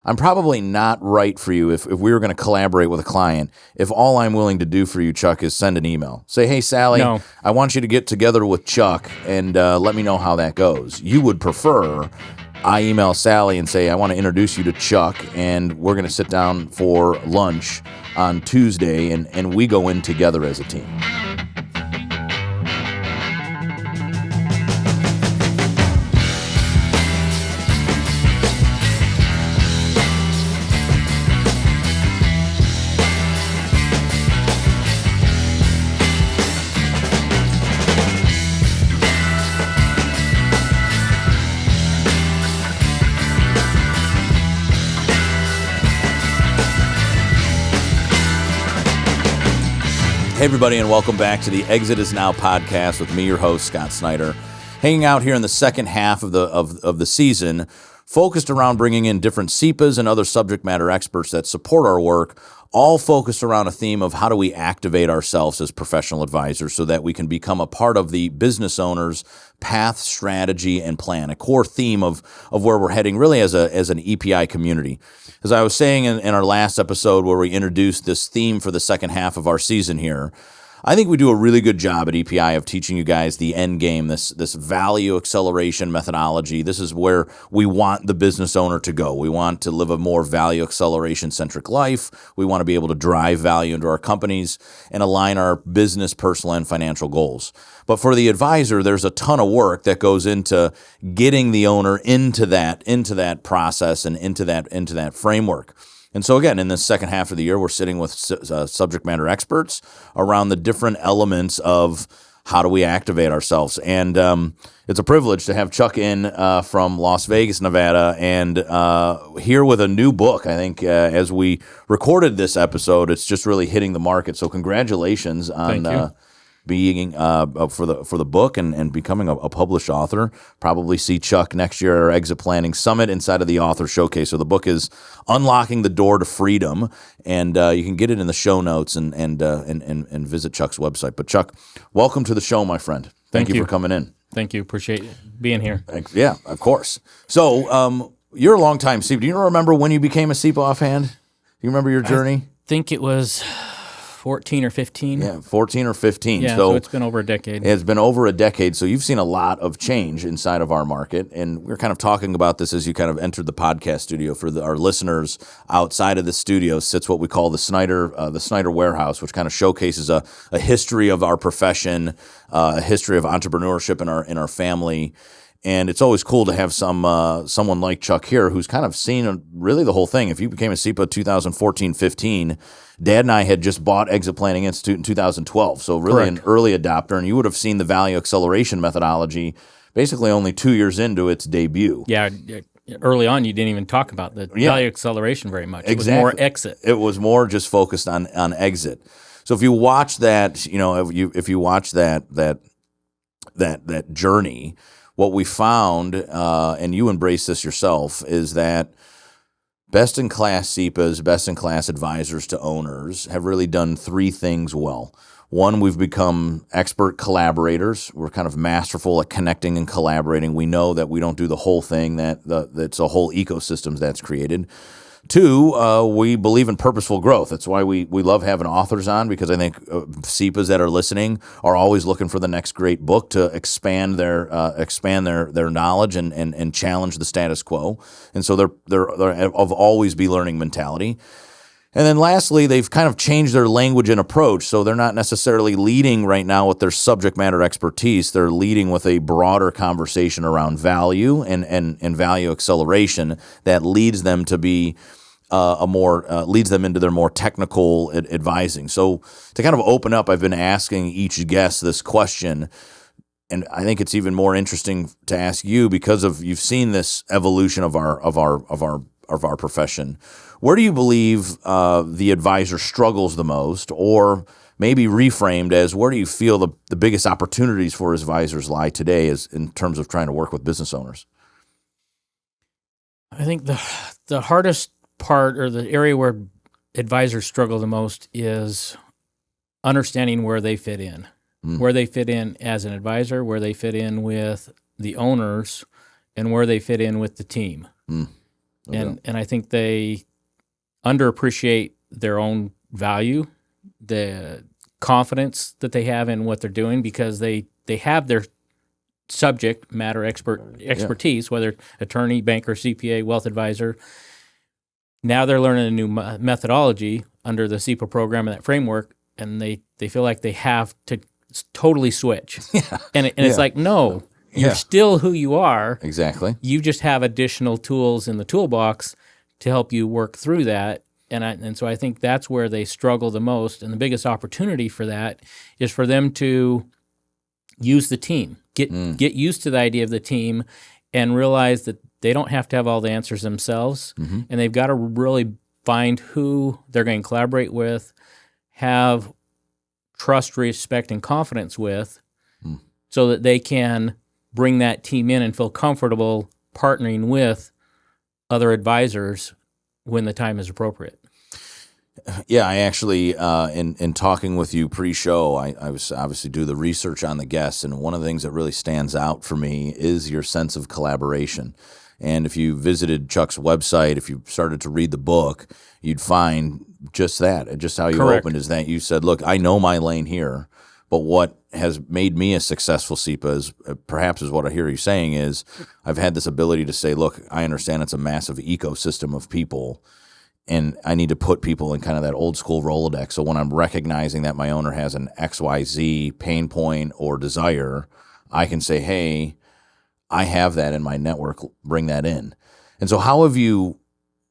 I'm probably not right for you if we were going to collaborate with a client, if all I'm willing to do for you, Chuck, is send an email. Say, hey, Sally, No. I want you to get together with Chuck and let me know how that goes. You would prefer I email Sally and say, I want to introduce you to Chuck, and we're going to sit down for lunch on Tuesday, and we go in together as a team. Hey, everybody, and welcome back to the Exit Is Now podcast with me, your host, Scott Snider. Hanging out here in the second half of the season, focused around bringing in different CEPAs and other subject matter experts that support our work, all focused around a theme of how do we activate ourselves as professional advisors so that we can become a part of the business owner's path, strategy, and plan, a core theme of where we're heading really as an EPI community. As I was saying in our last episode where we introduced this theme for the second half of our season here, I think we do a really good job at EPI of teaching you guys the end game, this value acceleration methodology. This is where we want the business owner to go. We want to live a more value acceleration centric life. We want to be able to drive value into our companies and align our business, personal, and financial goals. But for the advisor, there's a ton of work that goes into getting the owner into that process and into that framework. And so again, in the second half of the year, we're sitting with subject matter experts around the different elements of how do we activate ourselves. And it's a privilege to have Chuck in from Las Vegas, Nevada, and here with a new book. I think as we recorded this episode, it's just really hitting the market. So congratulations on being for the book and becoming a published author. Probably see Chuck next year at our Exit Planning Summit inside of the Author Showcase. So the book is Unlocking the Door to Freedom, and you can get it in the show notes and visit Chuck's website. But Chuck, welcome to the show, my friend. Thank you for coming in. Thank you. Appreciate being here. Thanks. Yeah, of course. So you're a longtime CEPA. Do you remember when you became a CEPA offhand? Do you remember your journey? I think it was 14 or 15. Yeah, 14 or 15. Yeah, so it's been over a decade. It's been over a decade, so you've seen a lot of change inside of our market, and we're kind of talking about this as you kind of entered the podcast studio. For our listeners, outside of the studio sits what we call the Snider Warehouse, which kind of showcases a history of our profession, a history of entrepreneurship in our family. And it's always cool to have someone like Chuck here who's kind of seen really the whole thing. If you became a CEPA 2014-15, Dad and I had just bought Exit Planning Institute in 2012, so really Correct. An early adopter, and you would have seen the value acceleration methodology basically only 2 years into its debut. Yeah, early on you didn't even talk about the value acceleration very much. It was more exit. It was more just focused on exit. So if you watch that, if you watch that journey, what we found, and you embrace this yourself, is that best-in-class CEPAs, best-in-class advisors to owners have really done three things well. One, we've become expert collaborators. We're kind of masterful at connecting and collaborating. We know that we don't do the whole thing, that's a whole ecosystem that's created. Two, we believe in purposeful growth. That's why we love having authors on, because I think CEPAs that are listening are always looking for the next great book to expand their knowledge and challenge the status quo. And so they're of always be learning mentality. And then lastly, they've kind of changed their language and approach. So they're not necessarily leading right now with their subject matter expertise. They're leading with a broader conversation around value and value acceleration that leads them to be leads them into their more technical advising. So to kind of open up, I've been asking each guest this question, and I think it's even more interesting to ask you because you've seen this evolution of our profession. Where do you believe the advisor struggles the most, or maybe reframed as where do you feel the biggest opportunities for advisors lie today as in terms of trying to work with business owners? I think the hardest part, or the area where advisors struggle the most, is understanding where they fit in. Where they fit in as an advisor, where they fit in with the owners, and where they fit in with the team. And I think they underappreciate their own value, the confidence that they have in what they're doing, because they have their subject matter expertise, whether attorney, banker, CPA, wealth advisor. Now they're learning a new methodology under the CEPA program and that framework, and they feel like they have to totally switch. And it's like, no, you're still who you are. Exactly. You just have additional tools in the toolbox to help you work through that. And so I think that's where they struggle the most. And the biggest opportunity for that is for them to use the team, get used to the idea of the team, and realize that they don't have to have all the answers themselves. And they've got to really find who they're going to collaborate with, have trust, respect, and confidence with, so that they can bring that team in and feel comfortable partnering with other advisors when the time is appropriate. Yeah, I actually, in talking with you pre-show, I was obviously do the research on the guests, and one of the things that really stands out for me is your sense of collaboration. And if you visited Chuck's website, if you started to read the book, you'd find just that, just how you Correct. opened is that you said, look, I know my lane here, but what has made me a successful CEPA is, perhaps is what I hear you saying is, I've had this ability to say, look, I understand it's a massive ecosystem of people, and I need to put people in kind of that old school Rolodex. So when I'm recognizing that my owner has an XYZ pain point or desire, I can say, hey, I have that in my network, bring that in. And so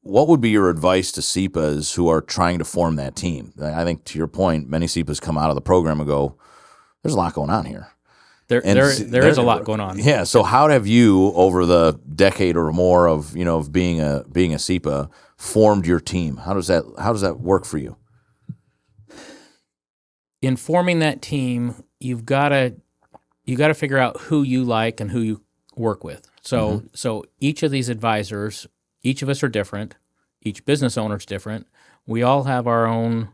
what would be your advice to CEPAs who are trying to form that team? I think to your point, many CEPAs come out of the program and go, there's a lot going on here. There is a lot going on. Yeah. So how have you, over the decade or more of being a CEPA, formed your team? How does that work for you? In forming that team, you've got to figure out who you like and who you work with. So each of these advisors, each of us are different. Each business owner is different. We all have our own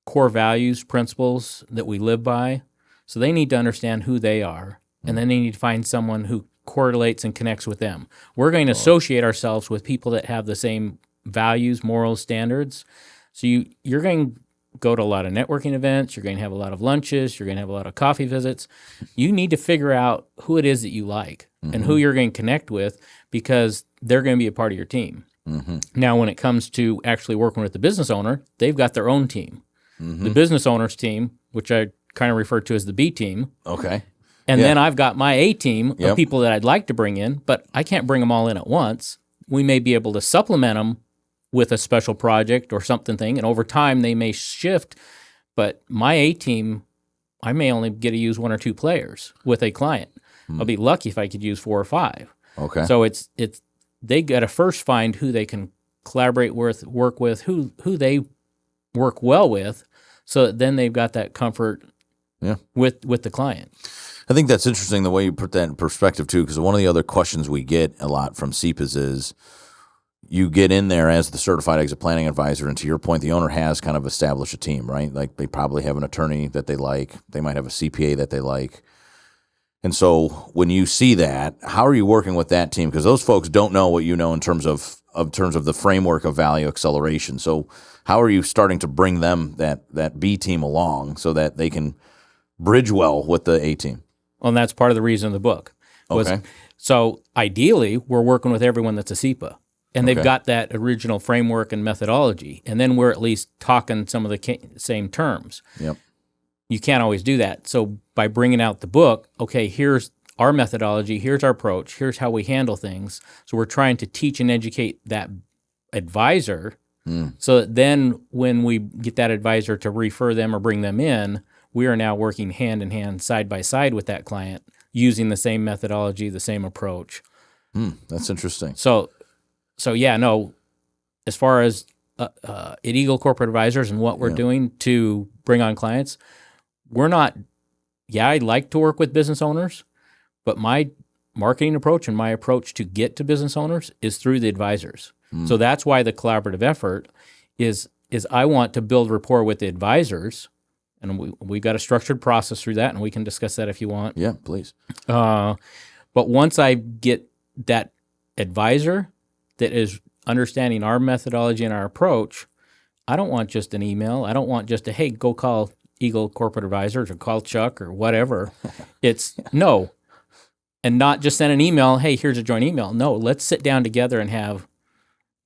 core values, principles that we live by. So they need to understand who they are, and then they need to find someone who correlates and connects with them. We're going to associate ourselves with people that have the same values, morals, standards. So you're going to go to a lot of networking events. You're going to have a lot of lunches. You're going to have a lot of coffee visits. You need to figure out who it is that you like and who you're going to connect with, because they're going to be a part of your team. Now, when it comes to actually working with the business owner, they've got their own team. The business owner's team, which I kind of refer to as the B team. Okay. And then I've got my A team of people that I'd like to bring in, but I can't bring them all in at once. We may be able to supplement them with a special project or something, and over time they may shift. But my A team, I may only get to use 1 or 2 players with a client. I'll be lucky if I could use 4 or 5. Okay. So it's they got to first find who they can collaborate with, work with, who they work well with, so that then they've got that comfort with the client. I think that's interesting the way you put that in perspective too, because one of the other questions we get a lot from CEPAs is, you get in there as the certified exit planning advisor, and to your point, the owner has kind of established a team, right? Like they probably have an attorney that they like, they might have a CPA that they like. And so when you see that, how are you working with that team? Because those folks don't know what you know in terms of the framework of value acceleration. So how are you starting to bring them, that B team, along so that they can bridge well with the A team? Well, and that's part of the reason of the book. Okay. So ideally, we're working with everyone that's a CEPA, and they've got that original framework and methodology, and then we're at least talking some of the same terms. Yep. You can't always do that. So by bringing out the book, okay, here's our methodology, here's our approach, here's how we handle things. So we're trying to teach and educate that advisor, so that then when we get that advisor to refer them or bring them in, we are now working hand in hand, side by side with that client, using the same methodology, the same approach. That's interesting. So yeah, no, as far as at Eagle Corporate Advisors and what we're doing to bring on clients, we're not, I like to work with business owners, but my marketing approach and my approach to get to business owners is through the advisors. So that's why the collaborative effort is I want to build rapport with the advisors, and we've got a structured process through that, and we can discuss that if you want. Yeah, please. But once I get that advisor that is understanding our methodology and our approach, I don't want just an email. I don't want just a, hey, go call Eagle Corporate Advisors or call Chuck or whatever. It's no. And not just send an email, hey, here's a joint email. No, let's sit down together and have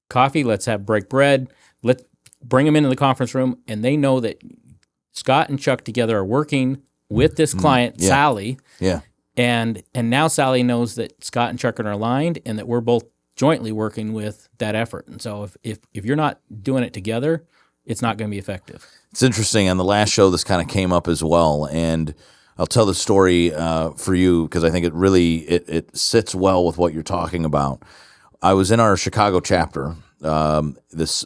coffee. Let's break bread. Let's bring them into the conference room, and they know that Scott and Chuck together are working with this client, Sally. Yeah. And now Sally knows that Scott and Chuck are aligned and that we're both jointly working with that effort. And so if you're not doing it together, it's not going to be effective. It's interesting. On the last show, this kind of came up as well, and I'll tell the story for you because I think it really it sits well with what you're talking about. I was in our Chicago chapter this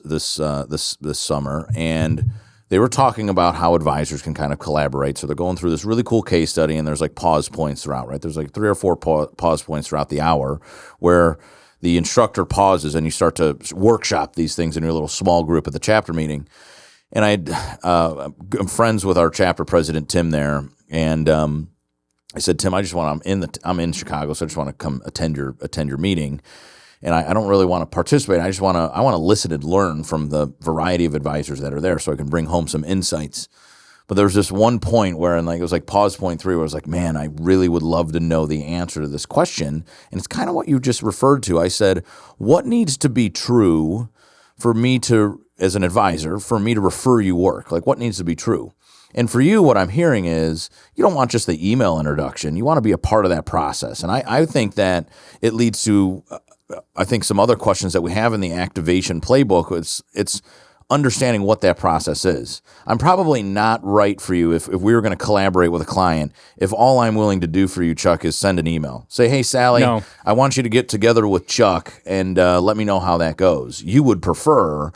summer, and they were talking about how advisors can kind of collaborate. So they're going through this really cool case study, and there's like pause points throughout, right? There's like 3 or 4 pause points throughout the hour where the instructor pauses and you start to workshop these things in your little small group at the chapter meeting. And I'm friends with our chapter president, Tim, there. And I said, Tim, I'm in Chicago, so I just want to come attend your meeting. And I don't really want to participate. I want to listen and learn from the variety of advisors that are there so I can bring home some insights. But there was this one point where, it was like pause point 3, where I was like, man, I really would love to know the answer to this question. And it's kind of what you just referred to. I said, what needs to be true for me to, as an advisor, for me to refer you work? Like, what needs to be true? And for you, what I'm hearing is you don't want just the email introduction. You want to be a part of that process. And I think that it leads to, I think, some other questions that we have in the activation playbook. It's understanding what that process is. I'm probably not right for you if we were going to collaborate with a client, if all I'm willing to do for you, Chuck, is send an email. Say, hey, Sally, No. I want you to get together with Chuck and let me know how that goes. You would prefer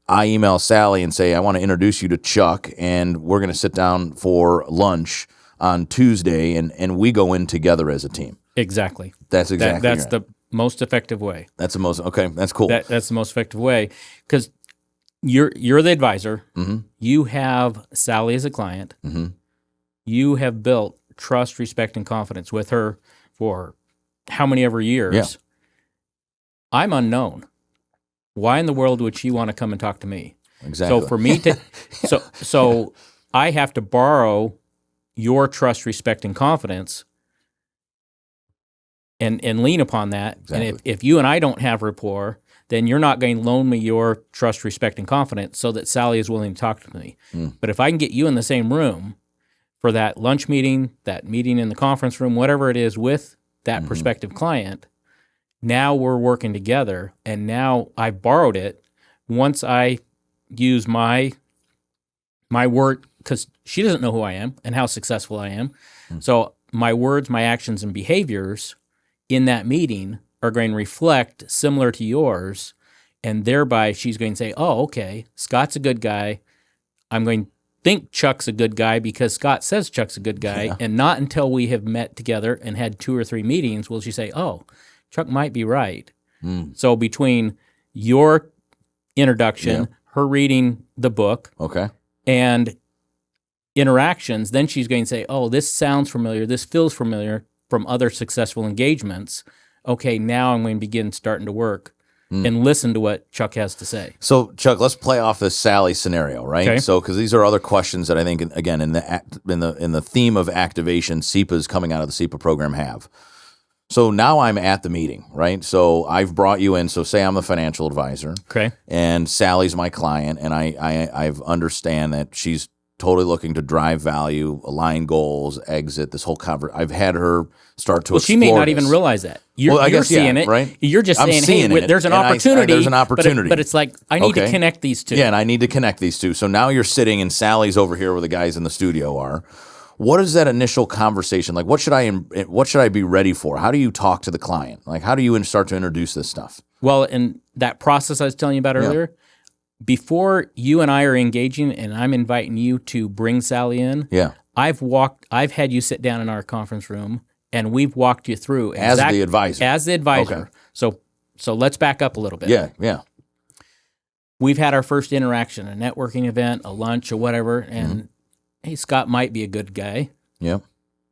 I email Sally and say, I want to introduce you to Chuck, and we're going to sit down for lunch on Tuesday, and we go in together as a team. Exactly. That's exactly That's right. the most effective way. That's cool. That's the most effective way because you're the advisor. Mm-hmm. You have Sally as a client. Mm-hmm. You have built trust, respect, and confidence with her for how many ever years. Yeah. I'm unknown. Why in the world would she want to come and talk to me? Exactly. So for me to, so I have to borrow your trust, respect, and confidence, and lean upon that. Exactly. And if you and I don't have rapport, then you're not going to loan me your trust, respect, and confidence so that Sally is willing to talk to me. But if I can get you in the same room for that lunch meeting, that meeting in the conference room, whatever it is with that prospective client, now we're working together, and now I've borrowed it. Once I use my word, because she doesn't know who I am and how successful I am. So my words, my actions, and behaviors in that meeting are going to reflect similar to yours, and thereby she's going to say, oh, okay, Scott's a good guy. I'm going to think Chuck's a good guy because Scott says Chuck's a good guy, and not until we have met together and had 2 or 3 meetings will she say, oh, Chuck might be right. So between your introduction, her reading the book, and interactions, then she's going to say, oh, this sounds familiar, this feels familiar from other successful engagements. Okay, now I'm going to starting to work and listen to what Chuck has to say. So, Chuck, let's play off this Sally scenario, right? Okay. So, because these are other questions that I think, again, in the theme of activation, CEPA's coming out of the CEPA program have. So now I'm at the meeting, right? So I've brought you in. So say I'm the financial advisor, Okay. and Sally's my client, and I understand that she's totally looking to drive value, align goals, exit this whole I've had her start to. Well, she may not even realize that. You're seeing it, right? You're just I'm saying, seeing hey, it, there's an and opportunity. there's an opportunity, but it's like I need to connect these two. Yeah, and I need to connect these two. So now you're sitting, and Sally's over here where the guys in the studio are. What is that initial conversation like? What should I be ready for? How do you talk to the client? Like, how do you start to introduce this stuff? Well, in that process I was telling you about earlier, before you and I are engaging, and I'm inviting you to bring Sally in. I've had you sit down in our conference room, and we've walked you through as the advisor. Okay. So let's back up a little bit. Yeah. We've had our first interaction, a networking event, a lunch, or whatever, and hey, Scott might be a good guy. Yeah.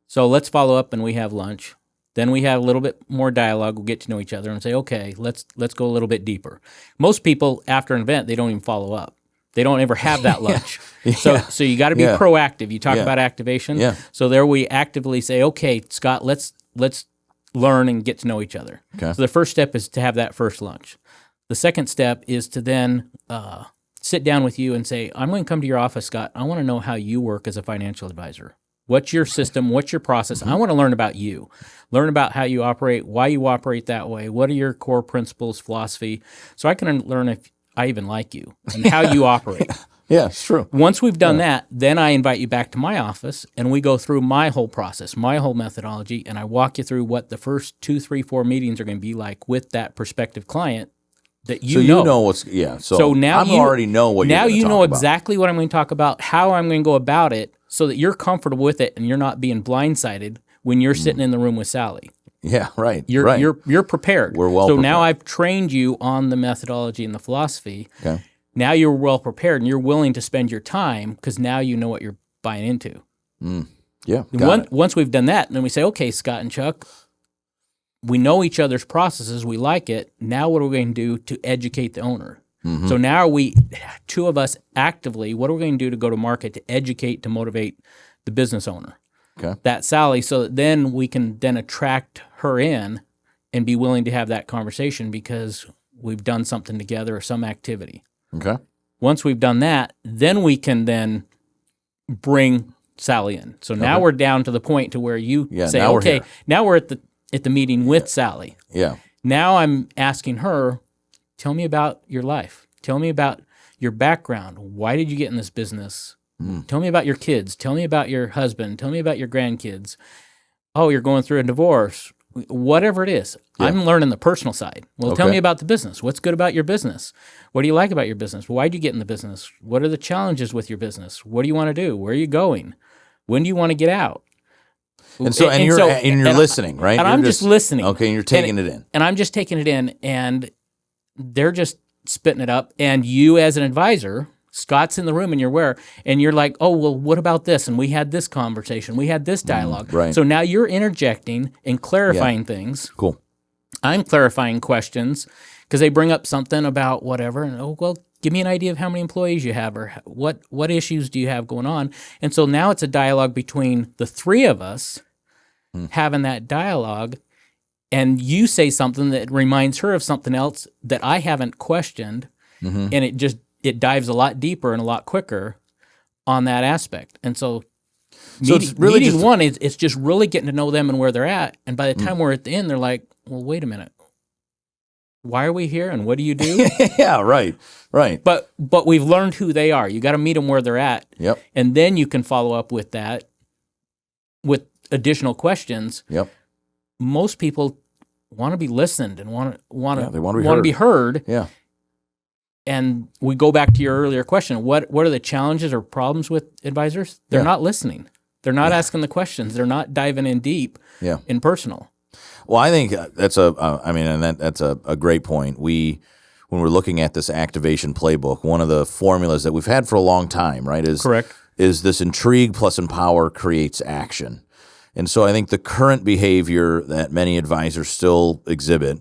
So let's follow up, and we have lunch. Then we have a little bit more dialogue. We'll get to know each other and say, okay, let's go a little bit deeper. Most people after an event, they don't even follow up. They don't ever have that lunch. So you got to be proactive. You talk about activation. Yeah. So there we actively say, okay, Scott, let's learn and get to know each other. Okay. So the first step is to have that first lunch. The second step is to then sit down with you and say, I'm going to come to your office, Scott. I want to know how you work as a financial advisor. What's your system? What's your process? I want to learn about you, learn about how you operate, why you operate that way. What are your core principles, philosophy? So I can learn if I even like you and how you operate. Yeah, it's true. Once we've done that, then I invite you back to my office and we go through my whole process, my whole methodology, and I walk you through what the first 2, 3, 4 meetings are going to be like with that prospective client that you know. So you know what's, So now I already know what you're going to talk about. Now you know exactly what I'm going to talk about, how I'm going to go about it, so that you're comfortable with it and you're not being blindsided when you're sitting in the room with Sally. Yeah, right. You're prepared. We're well So prepared. now I've trained you on the methodology and the philosophy. Okay. Now you're well prepared and you're willing to spend your time because now you know what you're buying into. Yeah. Once we've done that, then we say, okay, Scott and Chuck, we know each other's processes. We like it. Now what are we going to do to educate the owner? So now two of us actively, what are we going to do to go to market to educate, to motivate the business owner? Okay. That Sally, so that then we can then attract her in and be willing to have that conversation because we've done something together or some activity. Okay. Once we've done that, then we can then bring Sally in. So now we're down to the point to where you say, now okay, now we're at the meeting with Sally. Yeah. Now I'm asking her, tell me about your life. Tell me about your background. Why did you get in this business? Tell me about your kids. Tell me about your husband. Tell me about your grandkids. Oh, you're going through a divorce. Whatever it is. Yeah. I'm learning the personal side. Well, tell me about the business. What's good about your business? What do you like about your business? Why did you get in the business? What are the challenges with your business? What do you want to do? Where are you going? When do you want to get out? And you're listening, right? And I'm just listening. Okay, and you're taking it in. And I'm just taking it in, and they're just spitting it up. And you, as an advisor, Scott's in the room, and you're like, oh, well, what about this? And we had this conversation. We had this dialogue. Right. So now you're interjecting and clarifying things. Cool. I'm clarifying questions because they bring up something about whatever. And, well, give me an idea of how many employees you have or what issues do you have going on. And so now it's a dialogue between the three of us having that dialogue. And you say something that reminds her of something else that I haven't questioned. And it dives a lot deeper and a lot quicker on that aspect. And so it's really meeting one is it's just really getting to know them and where they're at. And by the time we're at the end, they're like, well, wait a minute. Why are we here and what do you do? Yeah, right. But we've learned who they are. You got to meet them where they're at. Yep. And then you can follow up with that with additional questions. Yep. Most people want to be listened and want to be heard. Yeah. And we go back to your earlier question. What are the challenges or problems with advisors? They're not listening. They're not asking the questions. They're not diving in deep and personal. Well, I think that's that's a great point. When we're looking at this activation playbook, one of the formulas that we've had for a long time, right, is this intrigue plus empower creates action. And so I think the current behavior that many advisors still exhibit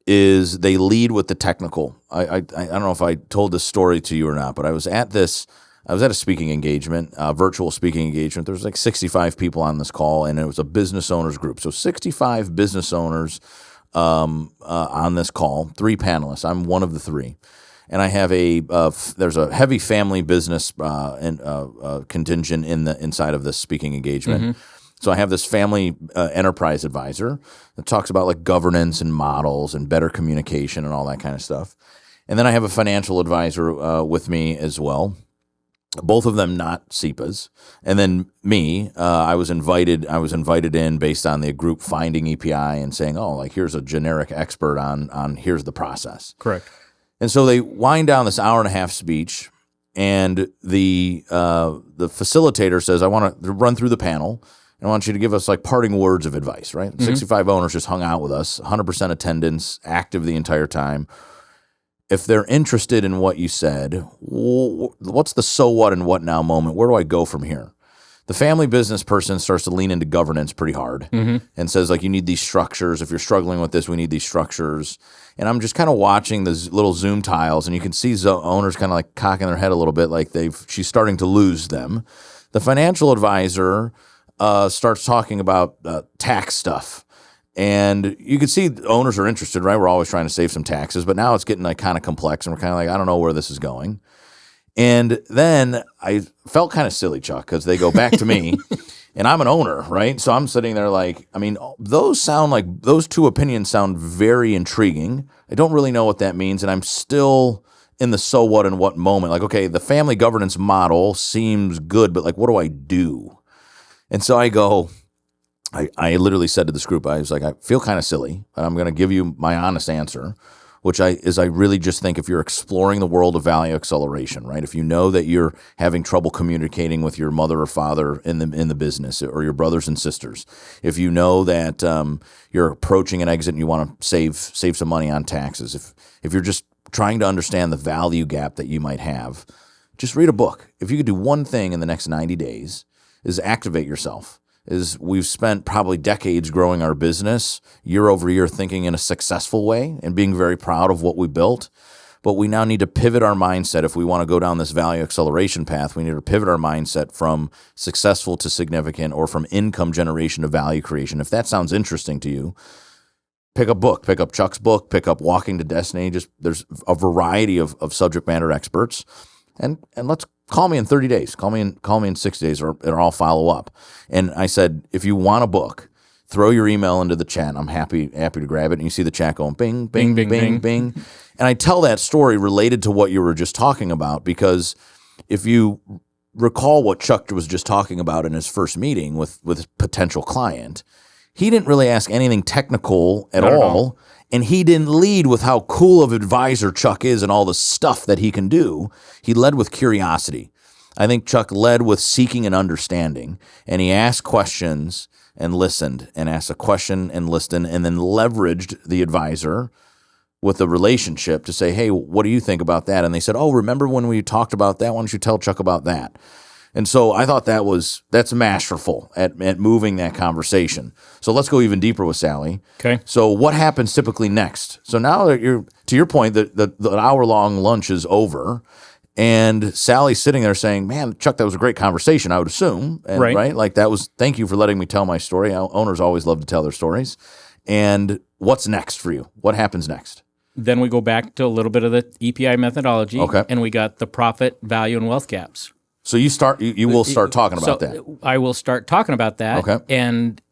is they lead with the technical. I don't know if I told this story to you or not, but I was at a speaking engagement, virtual speaking engagement. There was like 65 people on this call, and it was a business owners group. So 65 business owners on this call, 3 panelists. I'm one of the 3. And I have there's a heavy family business contingent inside of this speaking engagement. So I have this family enterprise advisor that talks about like governance and models and better communication and all that kind of stuff. And then I have a financial advisor with me as well. Both of them not CEPAs. And then me, I was invited in based on the group finding EPI and saying, oh, like here's a generic expert on here's the process. Correct. And so they wind down this hour-and-a-half speech, and the facilitator says, I want to run through the panel. I want you to give us like parting words of advice, right? 65 owners just hung out with us, 100% attendance, active the entire time. If they're interested in what you said, what's the so what and what now moment? Where do I go from here? The family business person starts to lean into governance pretty hard and says, like, you need these structures. If you're struggling with this, we need these structures. And I'm just kind of watching these little Zoom tiles, and you can see owners kind of like cocking their head a little bit, like she's starting to lose them. The financial advisor starts talking about tax stuff. And you can see owners are interested, right? We're always trying to save some taxes, but now it's getting like kind of complex, and we're kind of like, I don't know where this is going. And then I felt kind of silly, Chuck, because they go back to me, and I'm an owner, right? So I'm sitting there like, I mean, those two opinions sound very intriguing. I don't really know what that means, and I'm still in the so what and what moment. Like, okay, the family governance model seems good, but like, what do I do? And so I go, I literally said to this group, I was like, I feel kind of silly, but I'm going to give you my honest answer, which I really just think if you're exploring the world of value acceleration, right? If you know that you're having trouble communicating with your mother or father in the business, or your brothers and sisters, if you know that you're approaching an exit and you want to save some money on taxes, if you're just trying to understand the value gap that you might have, just read a book. If you could do one thing in the next 90 days, is activate yourself. We've spent probably decades growing our business year over year, thinking in a successful way and being very proud of what we built. But we now need to pivot our mindset. If we want to go down this value acceleration path, we need to pivot our mindset from successful to significant, or from income generation to value creation. If that sounds interesting to you, pick a book, pick up Chuck's book, pick up Walking to Destiny. There's a variety of subject matter experts. And let's call me in 30 days, call me in 6 days, or I'll follow up. And I said, if you want a book, throw your email into the chat. I'm happy to grab it. And you see the chat going bing, bing, bing, bing, bing. And I tell that story related to what you were just talking about, because if you recall what Chuck was just talking about in his first meeting with his potential client, he didn't really ask anything technical at all. And he didn't lead with how cool of an advisor Chuck is and all the stuff that he can do. He led with curiosity. I think Chuck led with seeking and understanding. And he asked questions and listened, and asked a question and listened, and then leveraged the advisor with a relationship to say, hey, what do you think about that? And they said, oh, remember when we talked about that? Why don't you tell Chuck about that? And so I thought that's masterful at moving that conversation. So let's go even deeper with Sally. Okay. So what happens typically next? So now that to your point, the hour-long lunch is over, and Sally's sitting there saying, man, Chuck, that was a great conversation, I would assume. And, right? Like, thank you for letting me tell my story. Owners always love to tell their stories. And what's next for you? What happens next? Then we go back to a little bit of the EPI methodology, and we got the profit, value, and wealth gaps. So you will start talking about that. I will start talking about that. Okay. And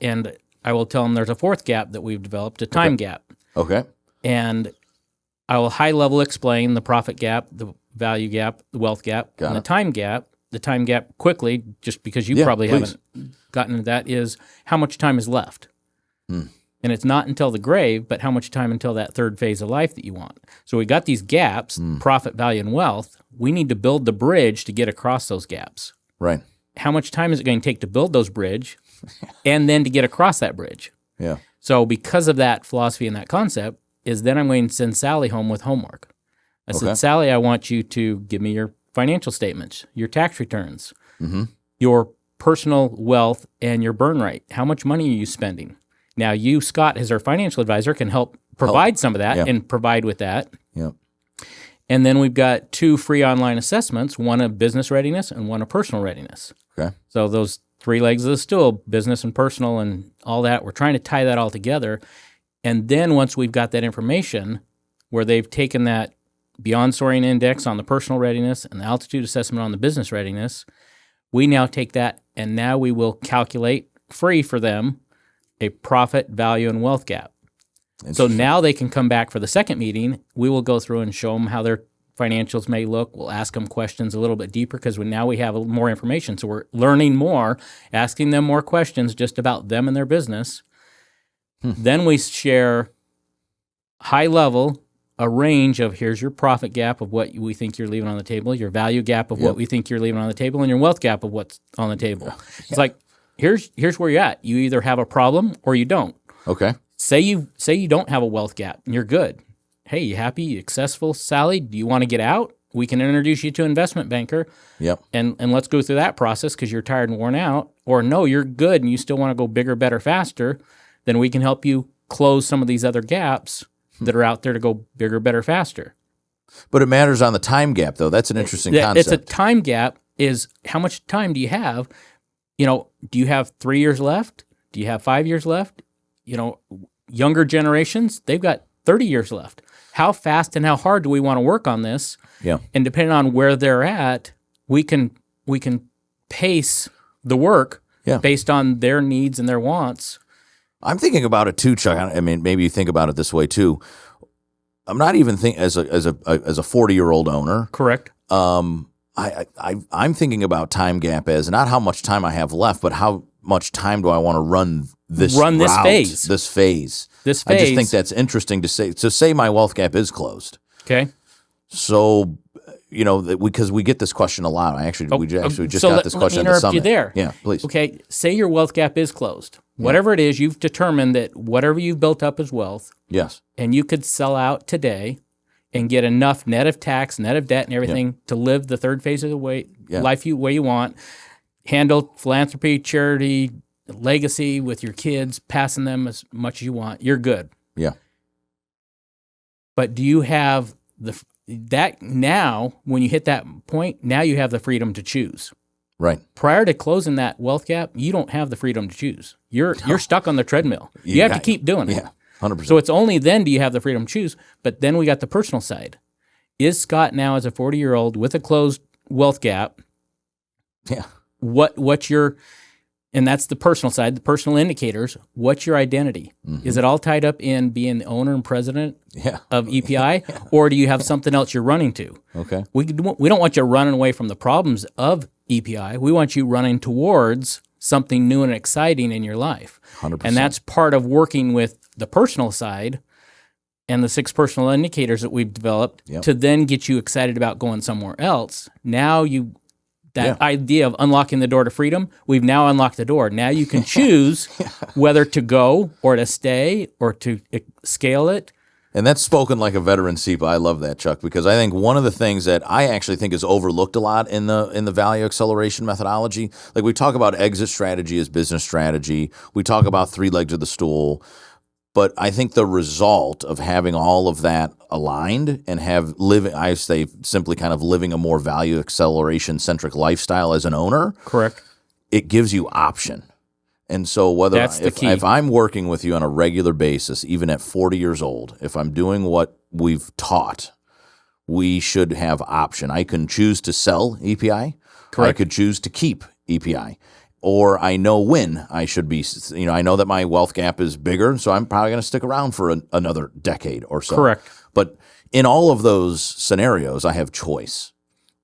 I will tell them there's a fourth gap that we've developed, a time gap. Okay. And I will high level explain the profit gap, the value gap, the wealth gap, and the time gap. The time gap quickly, just because you probably haven't gotten into that, is how much time is left. And it's not until the grave, but how much time until that third phase of life that you want. So we got these gaps, profit, value, and wealth. We need to build the bridge to get across those gaps. Right. How much time is it going to take to build those bridge and then to get across that bridge? Yeah. So because of that philosophy and that concept, then I'm going to send Sally home with homework. I said, Sally, I want you to give me your financial statements, your tax returns, your personal wealth, and your burn rate. How much money are you spending? Now, you, Scott, as our financial advisor, can help provide some of that and provide with that. Yep. And then we've got 2 free online assessments, one of business readiness and one of personal readiness. Okay. So those 3 legs of the stool, business and personal and all that, we're trying to tie that all together. And then once we've got that information where they've taken that Beyond Soaring Index on the personal readiness and the altitude assessment on the business readiness, we now take that and now we will calculate free for them a profit, value, and wealth gap. So now they can come back for the second meeting. We will go through and show them how their financials may look. We'll ask them questions a little bit deeper because now we have more information. So we're learning more, asking them more questions just about them and their business. Then we share high level, a range of here's your profit gap of what we think you're leaving on the table, your value gap of what we think you're leaving on the table, and your wealth gap of what's on the table. It's like, here's where you're at. You either have a problem or you don't. Okay. Say you don't have a wealth gap and you're good. Hey, you happy? You successful, Sally? Do you want to get out? we can introduce you to an investment banker. Yep. And let's go through that process because you're tired and worn out. Or no, you're good and you still want to go bigger, better, faster. Then we can help you close some of these other gaps that are out there to go bigger, better, faster. But it matters on the time gap, though. That's an interesting concept. It's a time gap is how much time do you have? Do you have 3 years left? Do you have 5 years left? Younger generations, they've got 30 years left. How fast and how hard do we want to work on this? Yeah. And depending on where they're at, we can pace the work based on their needs and their wants. I'm thinking about it too, Chuck. I mean, maybe you think about it this way too. I'm not even thinking as a 40-year-old owner. Correct. I'm thinking about time gap as not how much time I have left, but how much time do I want to run this phase. I just think that's interesting to say. So say my wealth gap is closed. Okay. So, because we get this question a lot. We just got this question at the summit. Let me interrupt you there. Yeah, please. Okay, say your wealth gap is closed. Whatever it is, you've determined that whatever you've built up is wealth. Yes. And you could sell out today and get enough net of tax, net of debt and everything to live the third phase of the way you want. Handle philanthropy, charity, legacy with your kids, passing them as much as you want. You're good. Yeah. But do you have that now, when you hit that point, now you have the freedom to choose. Right. Prior to closing that wealth gap, you don't have the freedom to choose. You're stuck on the treadmill. You have to keep doing it. Yeah, 100%. So it's only then do you have the freedom to choose. But then we got the personal side. Is Scott now, as a 40-year-old with a closed wealth gap? Yeah. What's your, and that's the personal side, the personal indicators. What's your identity? Mm-hmm. Is it all tied up in being the owner and president of EPI, or do you have something else you're running to? Okay. We don't want you running away from the problems of EPI. We want you running towards something new and exciting in your life. 100%. And that's part of working with the personal side and the 6 personal indicators that we've developed to then get you excited about going somewhere else. Now idea of unlocking the door to freedom, we've now unlocked the door. Now you can choose whether to go or to stay or to scale it. And that's spoken like a veteran CEPA. I love that, Chuck, because I think one of the things that I actually think is overlooked a lot in the value acceleration methodology, like we talk about exit strategy as business strategy, we talk about 3 legs of the stool, but I think the result of having all of that aligned and I say simply kind of living a more value acceleration centric lifestyle as an owner, correct, it gives you option. And so if I'm working with you on a regular basis, even at 40 years old, if I'm doing what we've taught, we should have option. I can choose to sell EPI. Correct. I could choose to keep EPI. Or I know when I should be, I know that my wealth gap is bigger, so I'm probably going to stick around for another decade or so. Correct. But in all of those scenarios, I have choice.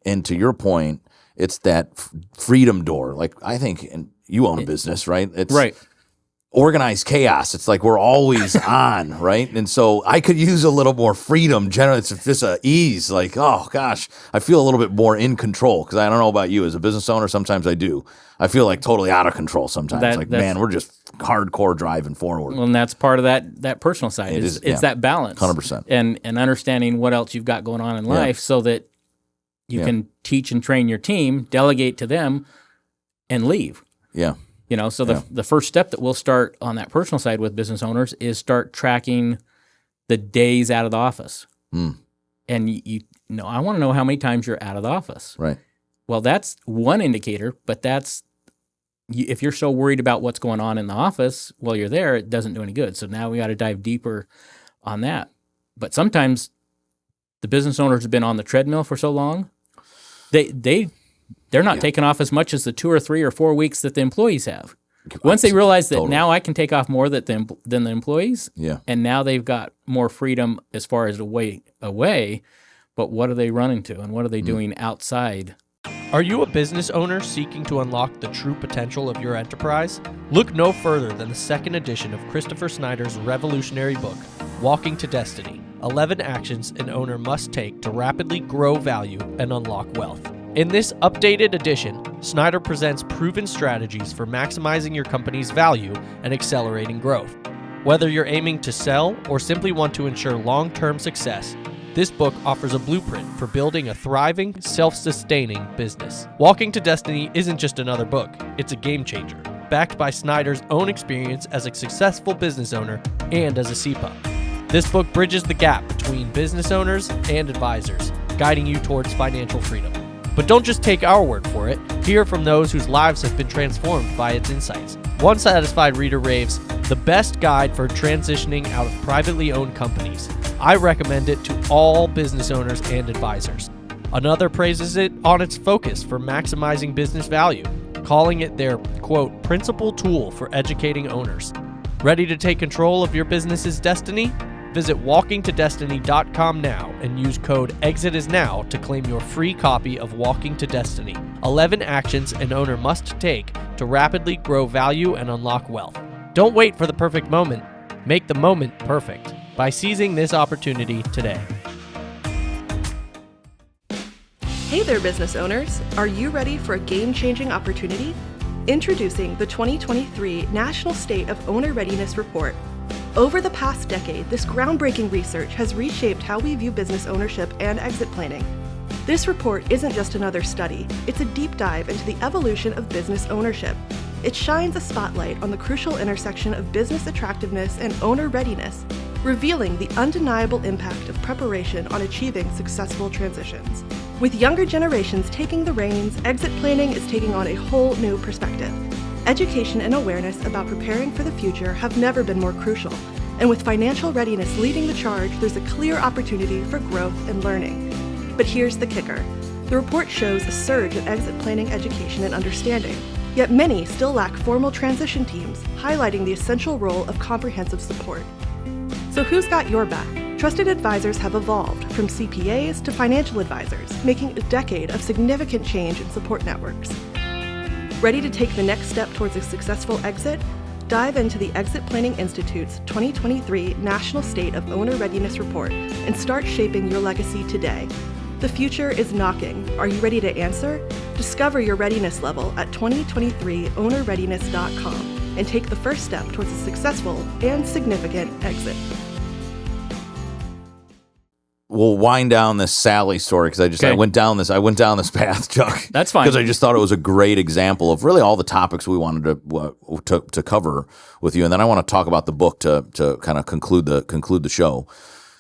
And to your point, it's that freedom door. Like I think, and you own a business, right? It's right. Organized chaos. It's like we're always on, right? And so I could use a little more freedom. Generally, it's just a ease. Like, oh gosh, I feel a little bit more in control because I don't know about you as a business owner. Sometimes I do. I feel like totally out of control sometimes. Man, we're just hardcore driving forward. Well, and that's part of that personal side. It's that balance, 100%, and understanding what else you've got going on in life, so that you can teach and train your team, delegate to them, and leave. Yeah. So the first step that we'll start on that personal side with business owners is start tracking the days out of the office. And I want to know how many times you're out of the office. Right. Well, that's one indicator, but if you're so worried about what's going on in the office while you're there, it doesn't do any good. So now we got to dive deeper on that. But sometimes the business owners have been on the treadmill for so long, they're not taking off as much as the 2 or 3 or 4 weeks that the employees have. Once they realize that now I can take off more than the employees, and now they've got more freedom as far as away, but what are they running to and what are they doing outside? Are you a business owner seeking to unlock the true potential of your enterprise? Look no further than the 2nd edition of Christopher Snider's revolutionary book, Walking to Destiny: 11 Actions an Owner Must Take to Rapidly Grow Value and Unlock Wealth. In this updated edition, Snider presents proven strategies for maximizing your company's value and accelerating growth. Whether you're aiming to sell or simply want to ensure long-term success, this book offers a blueprint for building a thriving, self-sustaining business. Walking to Destiny isn't just another book, it's a game changer, backed by Snider's own experience as a successful business owner and as a CEPA. This book bridges the gap between business owners and advisors, guiding you towards financial freedom. But don't just take our word for it. Hear from those whose lives have been transformed by its insights. One satisfied reader raves, "The best guide for transitioning out of privately owned companies. I recommend it to all business owners and advisors." Another praises it on its focus for maximizing business value, calling it their, quote, principal tool for educating owners. Ready to take control of your business's destiny? Visit walkingtodestiny.com now and use code EXITISNOW to claim your free copy of Walking to Destiny, 11 actions an owner must take to rapidly grow value and unlock wealth. Don't wait for the perfect moment. Make the moment perfect by seizing this opportunity today. Hey there, business owners. Are you ready for a game-changing opportunity? Introducing the 2023 National State of Owner Readiness Report. Over the past decade, this groundbreaking research has reshaped how we view business ownership and exit planning. This report isn't just another study, it's a deep dive into the evolution of business ownership. It shines a spotlight on the crucial intersection of business attractiveness and owner readiness, revealing the undeniable impact of preparation on achieving successful transitions. With younger generations taking the reins, exit planning is taking on a whole new perspective. Education and awareness about preparing for the future have never been more crucial, and with financial readiness leading the charge, there's a clear opportunity for growth and learning. But here's the kicker. The report shows a surge in exit planning education and understanding, yet many still lack formal transition teams, highlighting the essential role of comprehensive support. So who's got your back? Trusted advisors have evolved, from CPAs to financial advisors, making a decade of significant change in support networks. Ready to take the next step towards a successful exit? Dive into the Exit Planning Institute's 2023 National State of Owner Readiness Report and start shaping your legacy today. The future is knocking. Are you ready to answer? Discover your readiness level at 2023ownerreadiness.com and take the first step towards a successful and significant exit. We'll wind down this Sally story because I went down this path, Chuck. That's fine. Because I just thought it was a great example of really all the topics we wanted to cover with you, and then I want to talk about the book to kind of conclude the show.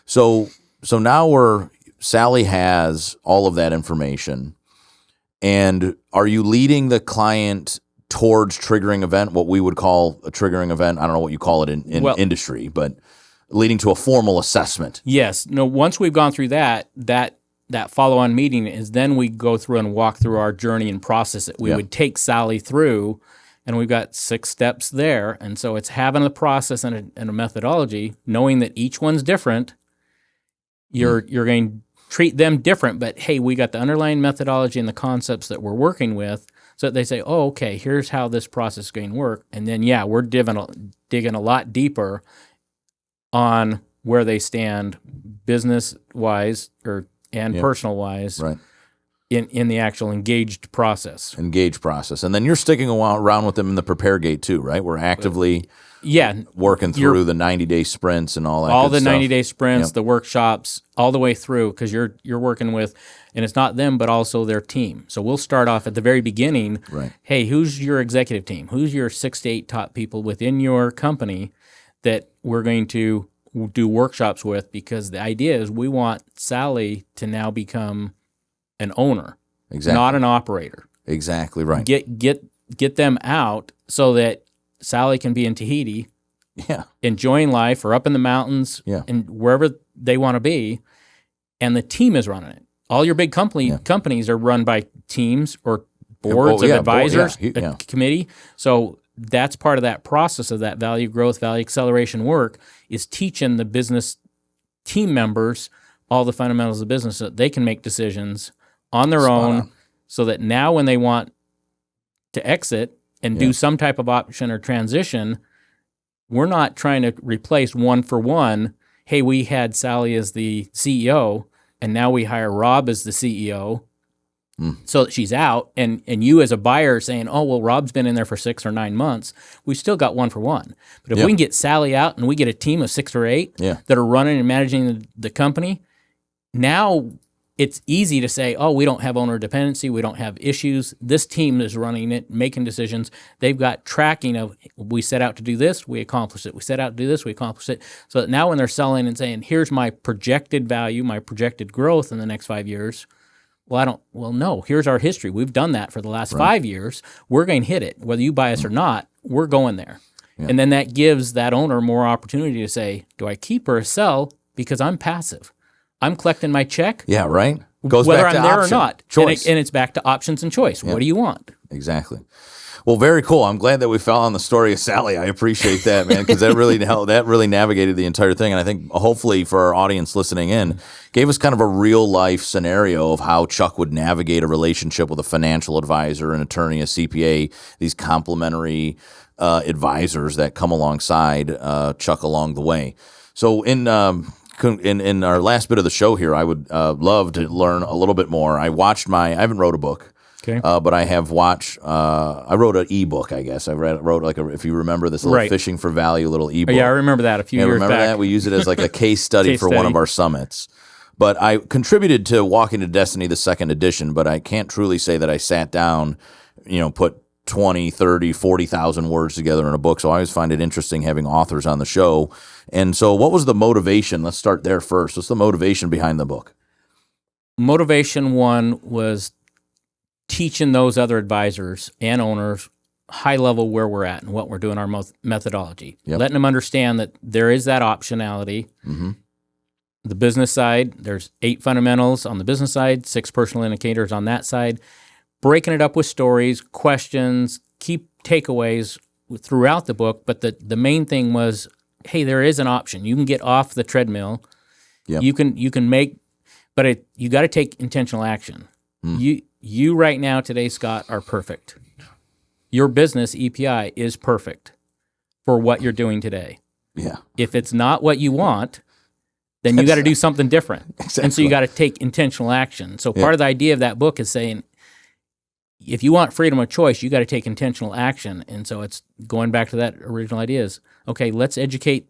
So now Sally has all of that information, and are you leading the client towards triggering event, what we would call a triggering event? I don't know what you call it in industry, but leading to a formal assessment. Yes. No, once we've gone through that follow-on meeting is then we go through and walk through our journey and process that we would take Sally through, and we've got 6 steps there. And so it's having a process and a methodology, knowing that each one's different. You're going to treat them different, but hey, we got the underlying methodology and the concepts that we're working with, so that they say, oh, okay, here's how this process is going to work. And then, we're digging a lot deeper on where they stand business-wise and personal-wise in the actual engaged process. And then you're sticking around with them in the prepare gate too, right? We're actively working through the 90-day sprints and all that all the stuff. 90-day sprints, the workshops, all the way through, because you're working with, and it's not them, but also their team. So we'll start off at the very beginning. Right. Hey, who's your executive team? Who's your 6 to 8 top people within your company that we're going to do workshops with? Because the idea is we want Sally to now become an owner, not an operator. Exactly right. Get them out so that Sally can be in Tahiti, enjoying life, or up in the mountains, and wherever they want to be, and the team is running it. All your big companies are run by teams or boards of advisors, a committee. So that's part of that process of that value growth, value acceleration work, is teaching the business team members all the fundamentals of business so that they can make decisions on their own, so that now when they want to exit and do some type of option or transition, we're not trying to replace one for one. Hey, we had Sally as the CEO, and now we hire Rob as the CEO. So that she's out, and you as a buyer saying, oh, well, Rob's been in there for 6 or 9 months. We've still got one for one. But if we can get Sally out and we get a team of 6 or 8 that are running and managing the company, now it's easy to say, oh, we don't have owner dependency, we don't have issues. This team is running it, making decisions. They've got tracking of, we set out to do this, we accomplish it. We set out to do this, we accomplish it. So that now when they're selling and saying, here's my projected value, my projected growth in the next 5 years, no, here's our history. We've done that for the last 5 years. We're going to hit it. Whether you buy us or not, we're going there. Yeah. And then that gives that owner more opportunity to say, do I keep or sell because I'm passive? I'm collecting my check. Yeah, right. Goes whether back to I'm there option, or not. choice. And it's back to options and choice. Yeah. What do you want? Exactly. Well, very cool. I'm glad that we fell on the story of Sally. I appreciate that, man, because that really navigated the entire thing. And I think hopefully for our audience listening in, gave us kind of a real life scenario of how Chuck would navigate a relationship with a financial advisor, an attorney, a CPA, these complementary advisors that come alongside Chuck along the way. So in our last bit of the show here, I would love to learn a little bit more. I haven't wrote a book. Okay. But I have watched. I wrote an ebook. I guess I wrote if you remember this little Fishing for Value little ebook. Yeah, I remember that a few years remember back. That we use it as like a case study for one of our summits. But I contributed to Walking to Destiny, the second edition. But I can't truly say that I sat down, put 20, 30, 40,000 words together in a book. So I always find it interesting having authors on the show. And so, what was the motivation? Let's start there first. What's the motivation behind the book? Motivation one was teaching those other advisors and owners high level where we're at and what we're doing, our methodology. Yep. Letting them understand that there is that optionality. Mm-hmm. The business side, there's 8 fundamentals on the business side, 6 personal indicators on that side. Breaking it up with stories, questions, key takeaways throughout the book. But the main thing was, hey, there is an option. You can get off the treadmill. Yep. You can make, but you got to take intentional action. You right now today, Scott, are perfect. Your business, EPI, is perfect for what you're doing today. Yeah. If it's not what you want, then you got to do something different. Exactly. And so you got to take intentional action. So part of the idea of that book is saying, if you want freedom of choice, you got to take intentional action. And so it's going back to that original idea is, okay, let's educate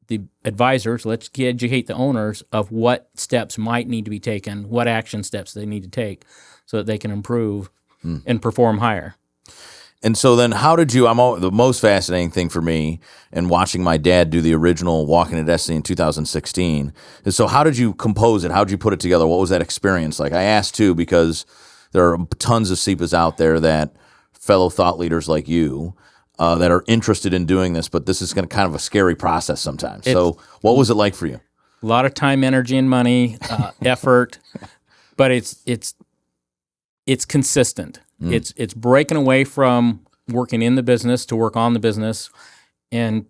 the advisors, let's educate the owners of what steps might need to be taken, what action steps they need to take so that they can improve and perform higher. And so then how did you, the most fascinating thing for me in watching my dad do the original Walking to Destiny in 2016 is, so how did you compose it? How did you put it together? What was that experience like? I asked too because there are tons of CEPAs out there that fellow thought leaders like you that are interested in doing this, but this is kind of a scary process sometimes. So what was it like for you? A lot of time, energy, and money, effort, but it's consistent. It's breaking away from working in the business to work on the business, and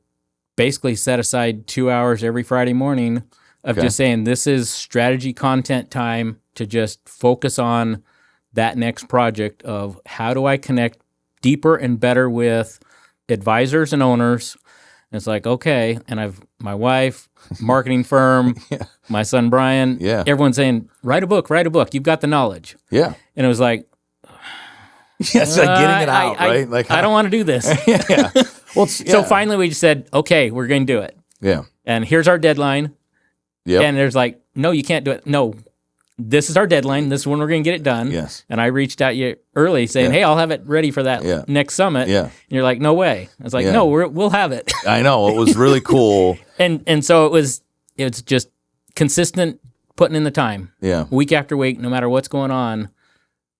basically set aside 2 hours every Friday morning of just saying, this is strategy content time to just focus on that next project of how do I connect deeper and better with advisors and owners. And it's like, okay, and I've my wife, marketing firm, my son Brian, everyone's saying, write a book, you've got the knowledge. Yeah. And it was like, yes, like getting it out, right? Like I don't want to do this. Well, so finally we just said, okay, we're going to do it. Yeah. And here's our deadline. Yeah. And there's like, no, you can't do it. No, this is our deadline. This is when we're going to get it done. Yes. And I reached out you early saying, hey, I'll have it ready for that next summit. Yeah. And you're like, no way. I was like, no, we'll have it. I know. It was really cool. And so it was just consistent putting in the time. Yeah. Week after week, no matter what's going on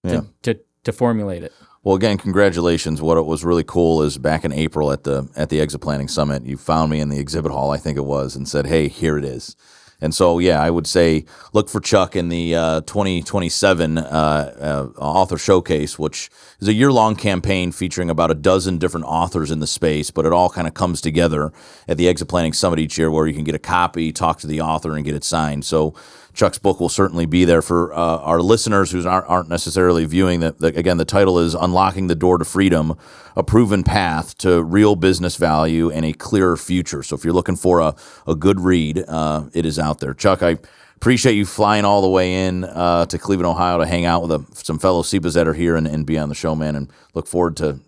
to formulate it. Well, again, congratulations. What was really cool is back in April at the Exit Planning Summit, you found me in the exhibit hall, I think it was, and said, hey, here it is. And so, I would say look for Chuck in the 2027 author showcase, which is a year-long campaign featuring about a dozen different authors in the space, but it all kind of comes together at the Exit Planning Summit each year where you can get a copy, talk to the author, and get it signed. So Chuck's book will certainly be there for our listeners who aren't necessarily viewing that. Again, the title is Unlocking the Door to Freedom, a Proven Path to Real Business Value and a Clearer Future. So if you're looking for a good read, it is out there. Chuck, I appreciate you flying all the way in to Cleveland, Ohio to hang out with some fellow CEPAs that are here and be on the show, man, and look forward to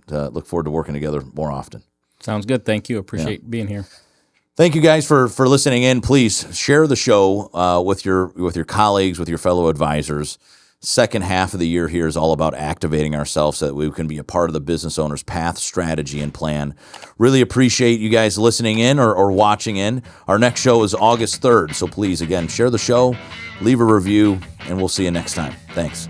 working together more often. Sounds good. Thank you. Appreciate being here. Thank you guys for listening in. Please share the show with your colleagues, with your fellow advisors. Second half of the year here is all about activating ourselves so that we can be a part of the business owner's path, strategy, and plan. Really appreciate you guys listening in or watching in. Our next show is August 3rd, so please, again, share the show, leave a review, and we'll see you next time. Thanks.